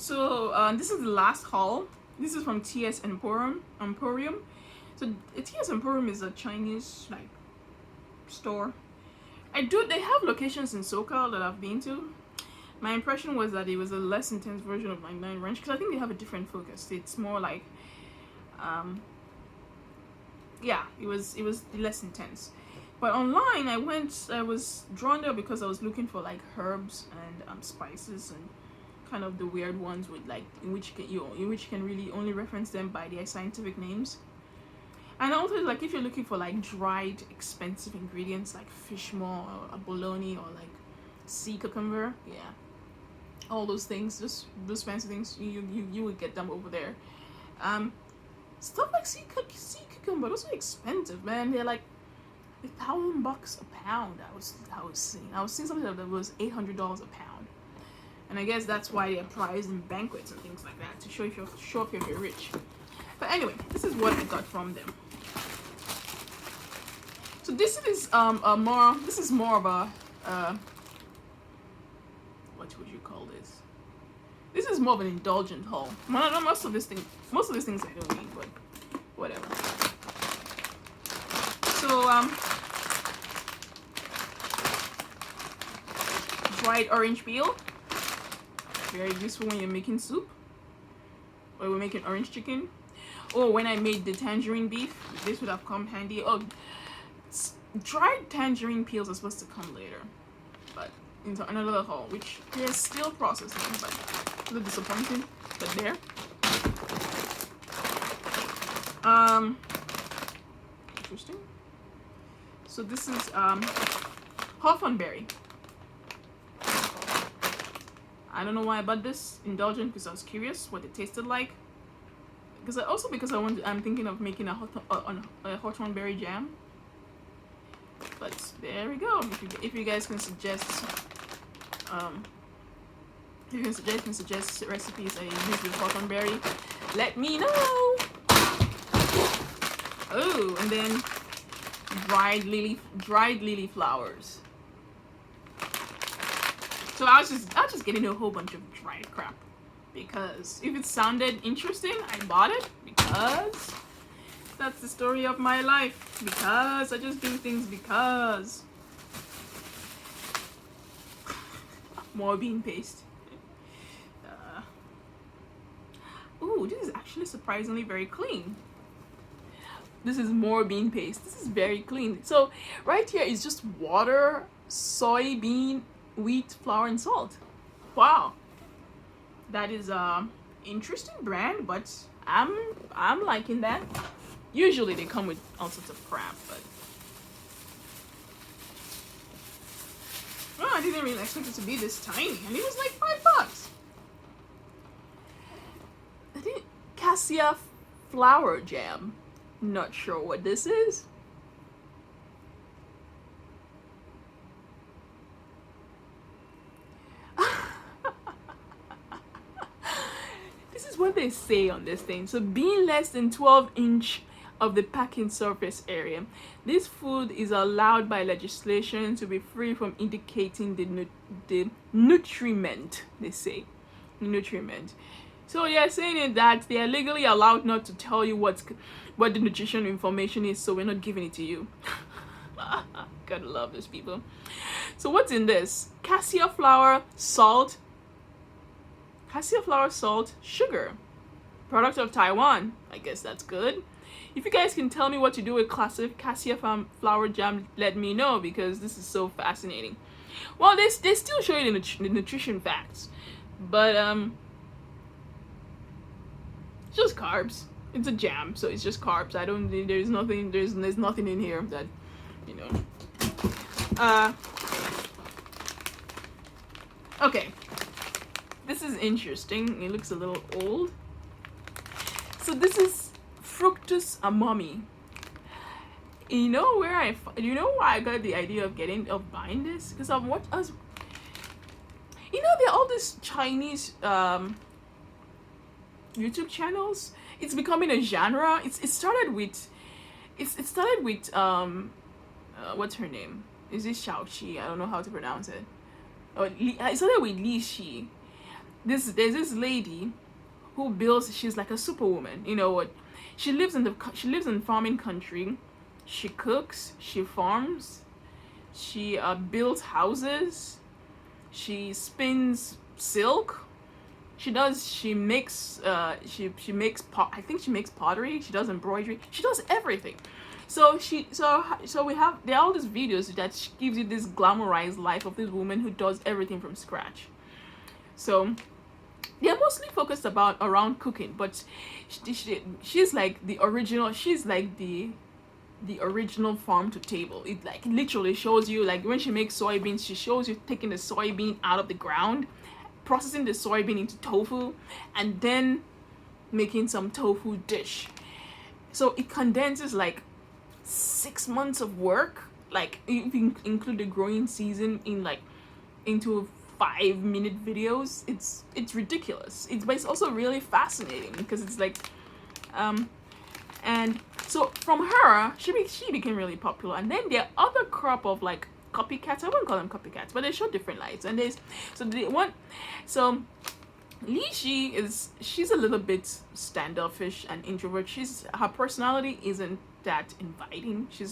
So this is the last haul. This is from TS Emporium. So TS Emporium is a Chinese like store. They have locations in SoCal that I've been to. My impression was that it was a less intense version of 99 Ranch because I think they have a different focus. It's more like yeah, it was less intense. But online I was drawn there because I was looking for like herbs and spices and kind of the weird ones with like in which you can really only reference them by their scientific names. And also like if you're looking for like dried expensive ingredients like fish maw or abalone or like sea cucumber, yeah, all those things, just those fancy things, you would get them over there. Stuff like sea cucumber, those are expensive, man. They're like $1,000 a pound. I was seeing something that was $800 a pound. And I guess that's why they're prized in banquets and things like that, to show if you're rich. But anyway, this is what I got from them. So this is more of a what would you call this? This is more of an indulgent haul. Most of these things I don't need, but whatever. So dried orange peel. Very useful when you're making soup or we're making orange chicken. Or when I made the tangerine beef, this would have come handy. Oh, dried tangerine peels are supposed to come later, but into another haul, which they're still processing, but a little disappointing, but there. Interesting. So this is Hoffman Berry. I don't know why I bought this. Indulgent because I was curious what it tasted like. Because I'm thinking of making a Hoffman Berry jam. But there we go. If you guys can suggest, recipes I use with Hoffman Berry, let me know. Oh, and then dried lily flowers. So I was just getting a whole bunch of dried crap because if it sounded interesting, I bought it because that's the story of my life. Because I just do things because. More bean paste. Ooh, this is actually surprisingly very clean. This is more bean paste. This is very clean. So right here is just water, soybean, wheat, flour, and salt. Wow, that is interesting brand, but I'm liking that. Usually they come with all sorts of crap, but well, I didn't really expect it to be this tiny, and it was like $5. I think cassia flour jam. Not sure what this is. This is what they say on this thing. So being less than 12-inch of the packing surface area, this food is allowed by legislation to be free from indicating the nutriment, they say. Nutriment. So they are saying it that they are legally allowed not to tell you what the nutrition information is, so we're not giving it to you. Gotta love those people. So what's in this? Cassia flour, salt, sugar. Product of Taiwan. I guess that's good. If you guys can tell me what to do with classic cassia flour jam, let me know, because this is so fascinating. Well, they still show you the nutrition facts, but it's just carbs. It's a jam, so it's just carbs. There's nothing in here that, you know. Okay. This is interesting. It looks a little old. So this is fructus amami. You know where I got the idea of buying this? Because I've watched us. You know, there are all these Chinese YouTube channels. It's becoming a genre. It started with what's her name? Is this Xiao Qi? I don't know how to pronounce it. It started with Li Shi. there's this lady who builds. She's like a superwoman. You know what? She lives in farming country. She cooks. She farms. She builds houses. She spins silk. She makes I think she makes pottery. She does embroidery. She does everything. So we have, there are all these videos that gives you this glamorized life of this woman who does everything from scratch. So they're mostly focused around cooking, but she's like the original. She's like the original farm to table. It like literally shows you, like when she makes soybeans, she shows you taking the soybean out of the ground, processing the soybean into tofu, and then making some tofu dish. So it condenses like 6 months of work, like if you include the growing season in like into 5-minute videos. It's ridiculous. But it's also really fascinating because it's like and so from her, she became really popular. And then there are other crop of like copycats. I wouldn't call them copycats, but they show different lights. And so she's a little bit standoffish and introvert. Her personality isn't that inviting. She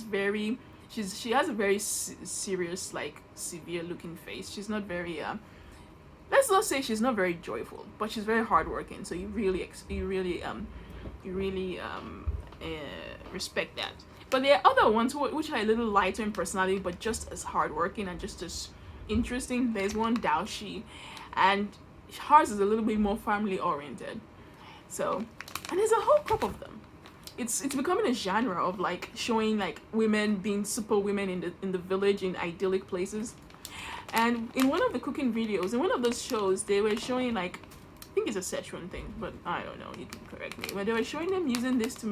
has a very serious, like severe looking face. She's not very let's not say she's not very joyful, but she's very hardworking. So you really respect that. But there are other ones which are a little lighter in personality, but just as hardworking and just as interesting. There's one, Dao Shi, and hers is a little bit more family oriented. So, and there's a whole crop of them. It's becoming a genre of like showing like women being super women in the village, in idyllic places. And in one of the cooking videos, in one of those shows, they were showing like, I think it's a Szechuan thing, but I don't know, you can correct me. But they were showing them using this to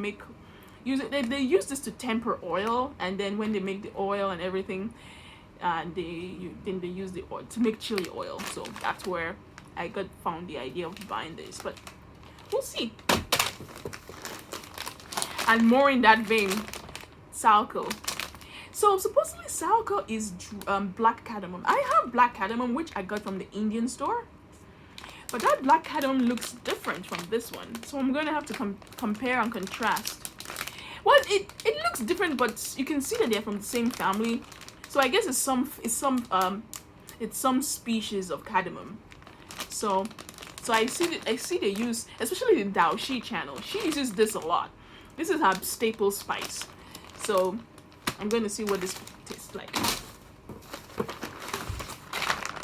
they use this to temper oil, and then when they make the oil and everything, then they use the oil to make chili oil. So that's where I found the idea of buying this, but we'll see. And more in that vein, Salco. So supposedly Salco is black cardamom. I have black cardamom, which I got from the Indian store, but that black cardamom looks different from this one. So I'm going to have to compare and contrast. Well, it looks different, but you can see that they're from the same family. So I guess it's some species of cardamom. So I see they use, especially the Dao Shi channel. She uses this a lot. This is her staple spice. So I'm going to see what this tastes like.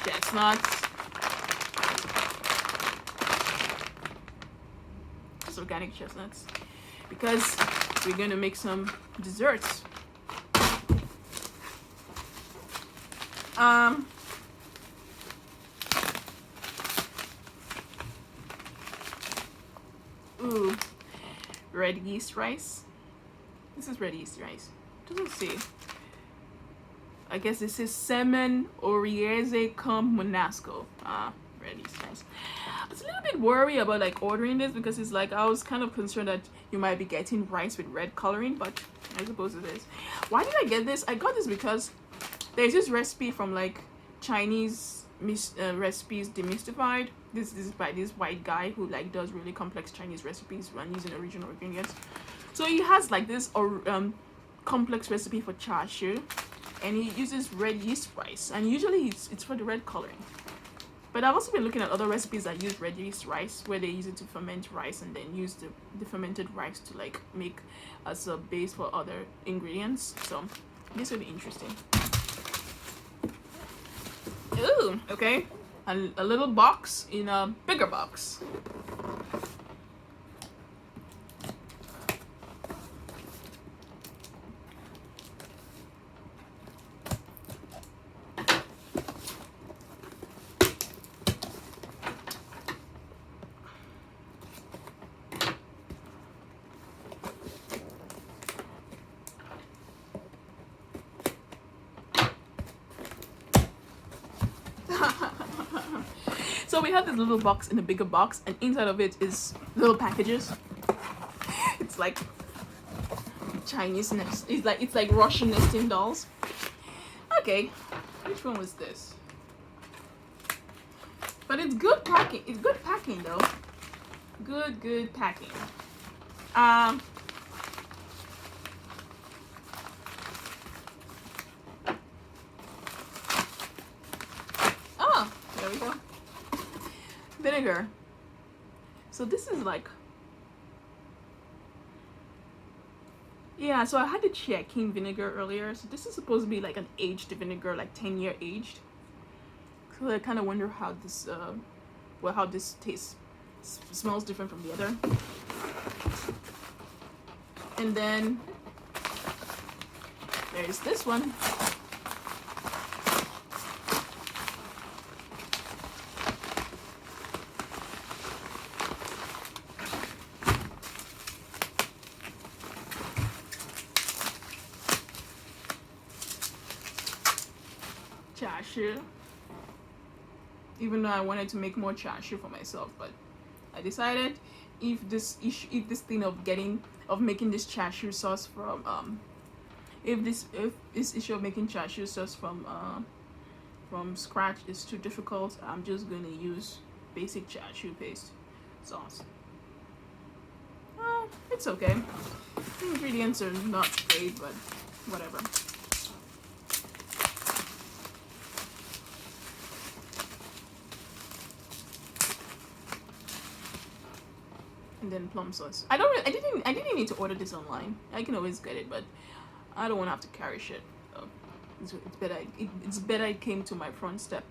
Chestnuts. Just organic chestnuts. Because we're going to make some desserts. Ooh, red yeast rice. This is red yeast rice. Doesn't say. I guess this is semen oriese cum monasco. Red yeast rice. I was a little bit worried about like ordering this because it's like I was kind of concerned that you might be getting rice with red coloring, but I suppose it is. Why did I get this? I got this because there's this recipe from like Chinese recipes demystified. This is by this white guy who like does really complex Chinese recipes and using original ingredients. So he has like this complex recipe for char siu, and he uses red yeast rice, and usually it's for the red coloring. But I've also been looking at other recipes that use red yeast rice, where they use it to ferment rice and then use the fermented rice to like make as a base for other ingredients. So this will be interesting. Ooh, okay. A little box in a bigger box. So we have this little box in a bigger box, and inside of it is little packages. It's like Chinese nest. It's like Russian nesting dolls. Okay, which one was this? But it's good packing. It's good packing though. Good packing. Oh, there we go. Vinegar. So this is like, yeah, so I had to check cane vinegar earlier. So this is supposed to be like an aged vinegar, like 10-year aged. So I kind of wonder how this, how this tastes. Smells different from the other. And then there's this one. Chashu. Even though I wanted to make more chashu for myself, but I decided if this thing of making this chashu sauce from if this issue of making chashu sauce from scratch is too difficult, I'm just going to use basic chashu paste sauce. It's okay. The ingredients are not great, but whatever. And then plum sauce. I didn't need to order this online. I can always get it, but I don't want to have to carry shit. So it's better it came to my front step.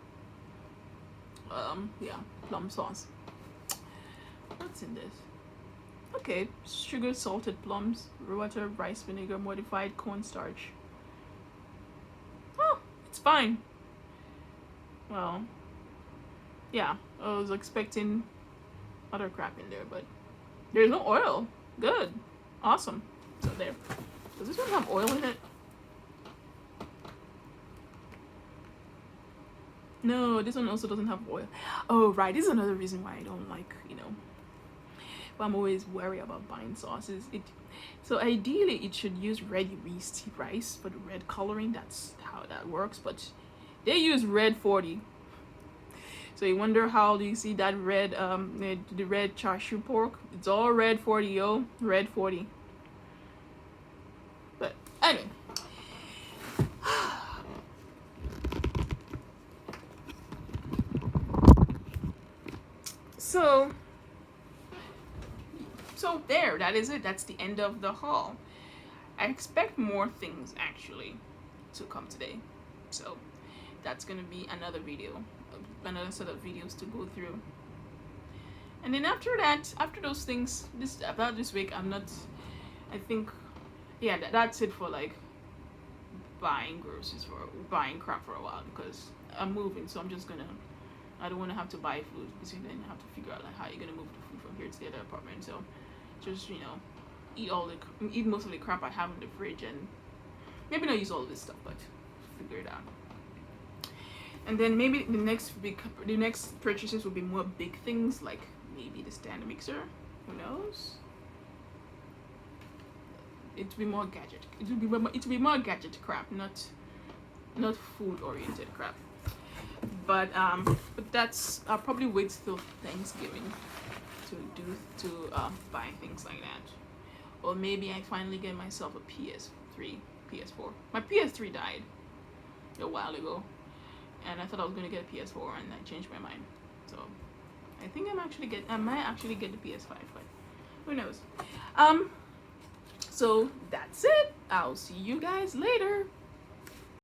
Yeah, plum sauce. What's in this? Okay, sugar, salted plums, water, rice vinegar, modified cornstarch. Oh, it's fine. Well, yeah, I was expecting other crap in there, but there's no oil. Good. Awesome. So there. Does this one have oil in it? No, this one also doesn't have oil. Oh, right. This is another reason why I don't like, but I'm always worried about buying sauces. So ideally, it should use red yeast rice for the red coloring. That's how that works. But they use red 40. So you wonder how do you see that red, the red chashu pork? It's all red 40, yo. Red 40. But anyway. So there, that is it. That's the end of the haul. I expect more things actually to come today. So that's gonna be another video, another set of videos to go through. And then after that, after those things, about this week, I think, yeah, that's it for like buying groceries, for buying crap for a while, because I'm moving, so I don't want to have to buy food, because you then have to figure out like how you're gonna move the food from here to the other apartment. So just eat most of the crap I have in the fridge, and maybe not use all of this stuff, but figure it out. And then maybe the next purchases will be more big things, like maybe the stand mixer. Who knows? It will be more gadget. It will be more gadget crap, not food oriented crap. But that's, I'll probably wait till Thanksgiving to buy things like that. Or maybe I finally get myself a PS4. My PS3 died a while ago, and I thought I was gonna get a PS4, and I changed my mind. So I think I might actually get the PS5, but who knows? So that's it. I'll see you guys later.